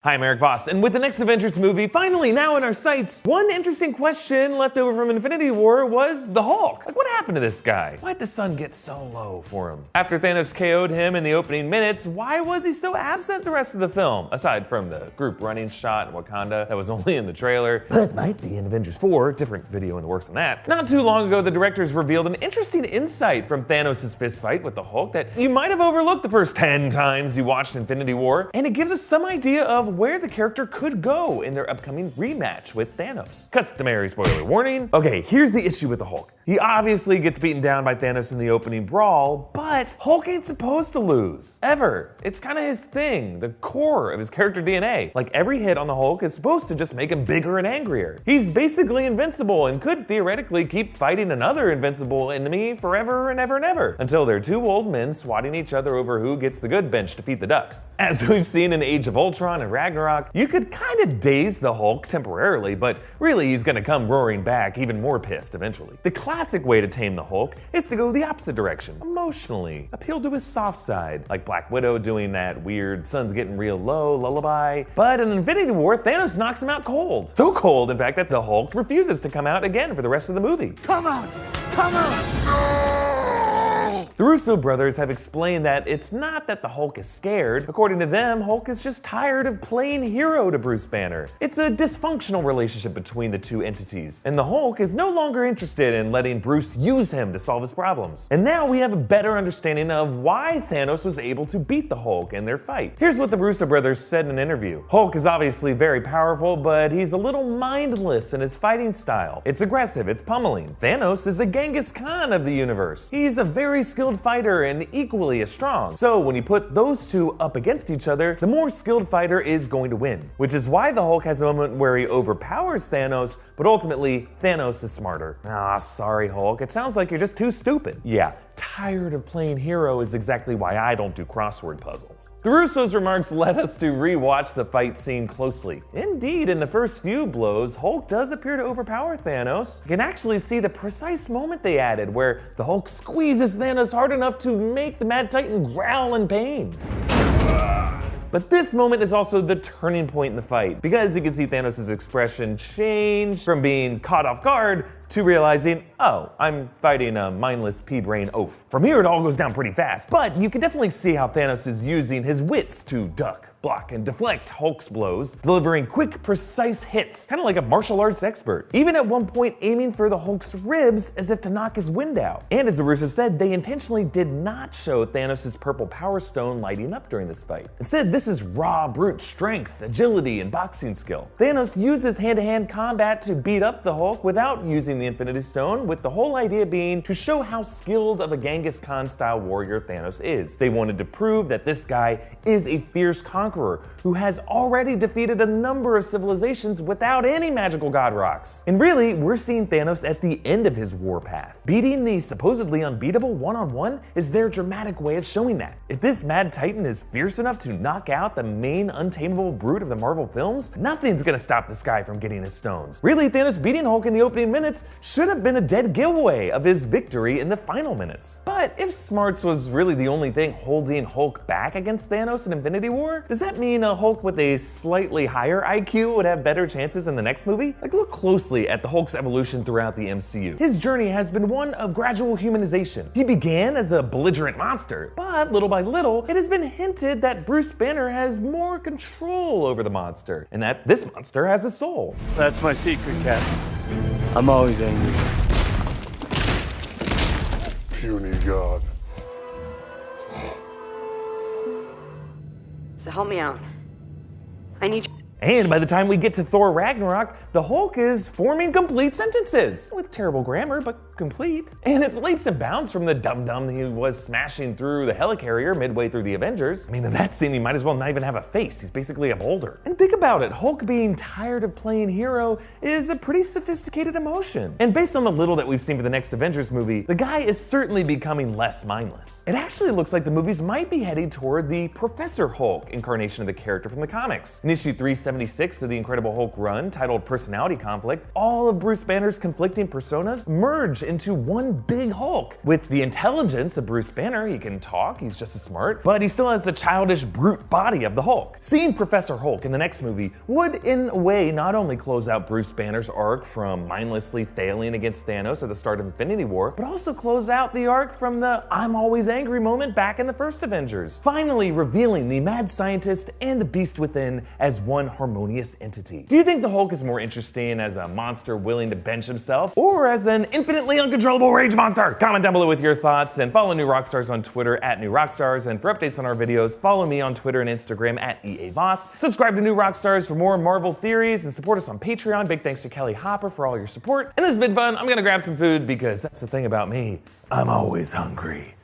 Hi, I'm Erik Voss, and with the next Avengers movie finally now in our sights, one interesting question left over from Infinity War was the Hulk. Like, what happened to this guy? Why'd the sun get so low for him? After Thanos KO'd him in the opening minutes, why was he so absent the rest of the film? Aside from the group running shot in Wakanda that was only in the trailer, but might be in Avengers 4, different video in the works on that. Not too long ago, the directors revealed an interesting insight from Thanos' fist fight with the Hulk that you might have overlooked the first 10 times you watched Infinity War, and it gives us some idea of where the character could go in their upcoming rematch with Thanos. Customary spoiler warning. Okay, here's the issue with the Hulk. He obviously gets beaten down by Thanos in the opening brawl, but Hulk ain't supposed to lose. Ever. It's kind of his thing, the core of his character DNA. Like, every hit on the Hulk is supposed to just make him bigger and angrier. He's basically invincible and could theoretically keep fighting another invincible enemy forever and ever and ever, until they're two old men swatting each other over who gets the good bench to feed the ducks. As we've seen in Age of Ultron and Ragnarok, you could kind of daze the Hulk temporarily, but really he's gonna come roaring back even more pissed eventually. The classic way to tame the Hulk is to go the opposite direction, emotionally. Appeal to his soft side, like Black Widow doing that weird sun's getting real low lullaby. But in Infinity War, Thanos knocks him out cold. So cold, in fact, that the Hulk refuses to come out again for the rest of the movie. Come out! Come out! The Russo brothers have explained that it's not that the Hulk is scared. According to them, Hulk is just tired of playing hero to Bruce Banner. It's a dysfunctional relationship between the two entities, and the Hulk is no longer interested in letting Bruce use him to solve his problems. And now we have a better understanding of why Thanos was able to beat the Hulk in their fight. Here's what the Russo brothers said in an interview. Hulk is obviously very powerful, but he's a little mindless in his fighting style. It's aggressive, it's pummeling. Thanos is a Genghis Khan of the universe. He's a very skilled fighter and equally as strong. So when you put those two up against each other, the more skilled fighter is going to win. Which is why the Hulk has a moment where he overpowers Thanos, but ultimately Thanos is smarter. Ah, sorry Hulk, it sounds like you're just too stupid. Yeah, tired of playing hero is exactly why I don't do crossword puzzles. The Russo's remarks led us to re-watch the fight scene closely. Indeed, in the first few blows, Hulk does appear to overpower Thanos. You can actually see the precise moment they added where the Hulk squeezes Thanos hard enough to make the Mad Titan growl in pain. But this moment is also the turning point in the fight, because you can see Thanos' expression change from being caught off guard to realizing, oh, I'm fighting a mindless pea-brain oaf. From here, it all goes down pretty fast, but you can definitely see how Thanos is using his wits to duck, block, and deflect Hulk's blows, delivering quick, precise hits, kind of like a martial arts expert. Even at one point aiming for the Hulk's ribs as if to knock his wind out. And as the Russo said, they intentionally did not show Thanos' purple power stone lighting up during this fight. Instead, this is raw brute strength, agility, and boxing skill. Thanos uses hand-to-hand combat to beat up the Hulk without using the Infinity Stone, with the whole idea being to show how skilled of a Genghis Khan style warrior Thanos is. They wanted to prove that this guy is a fierce conqueror who has already defeated a number of civilizations without any magical god rocks. And really, we're seeing Thanos at the end of his warpath. Beating the supposedly unbeatable one-on-one is their dramatic way of showing that. If this Mad Titan is fierce enough to knock out the main untamable brute of the Marvel films, nothing's gonna stop this guy from getting his stones. Really, Thanos beating Hulk in the opening minutes should have been a dead giveaway of his victory in the final minutes. But if smarts was really the only thing holding Hulk back against Thanos in Infinity War, does that mean a Hulk with a slightly higher IQ would have better chances in the next movie? Like, look closely at the Hulk's evolution throughout the MCU. His journey has been one of gradual humanization. He began as a belligerent monster, but little by little, it has been hinted that Bruce Banner has more control over the monster, and that this monster has a soul. That's my secret, Cap. I'm always angry. Puny god. So help me out. I need you. And by the time we get to Thor Ragnarok, the Hulk is forming complete sentences. With terrible grammar, but complete. And it's leaps and bounds from the dum-dum he was smashing through the helicarrier midway through the Avengers. I mean, in that scene, he might as well not even have a face. He's basically a boulder. And think about it, Hulk being tired of playing hero is a pretty sophisticated emotion. And based on the little that we've seen for the next Avengers movie, the guy is certainly becoming less mindless. It actually looks like the movies might be heading toward the Professor Hulk incarnation of the character from the comics. In issue 376 of the Incredible Hulk run, titled Personality Conflict, all of Bruce Banner's conflicting personas merge into one big Hulk. With the intelligence of Bruce Banner, he can talk, he's just as smart, but he still has the childish brute body of the Hulk. Seeing Professor Hulk in the next movie would, in a way, not only close out Bruce Banner's arc from mindlessly failing against Thanos at the start of Infinity War, but also close out the arc from the I'm always angry moment back in the first Avengers, finally revealing the mad scientist and the beast within as one harmonious entity. Do you think the Hulk is more interesting as a monster willing to bench himself, or as an infinitely uncontrollable rage monster? Comment down below with your thoughts, and follow New Rockstars on Twitter at New Rockstars, and for updates on our videos, follow me on Twitter and Instagram at EA Voss. Subscribe to New Rockstars for more Marvel theories, and support us on Patreon. Big thanks to Kelly Hopper for all your support. And this has been fun. I'm gonna grab some food because that's the thing about me. I'm always hungry.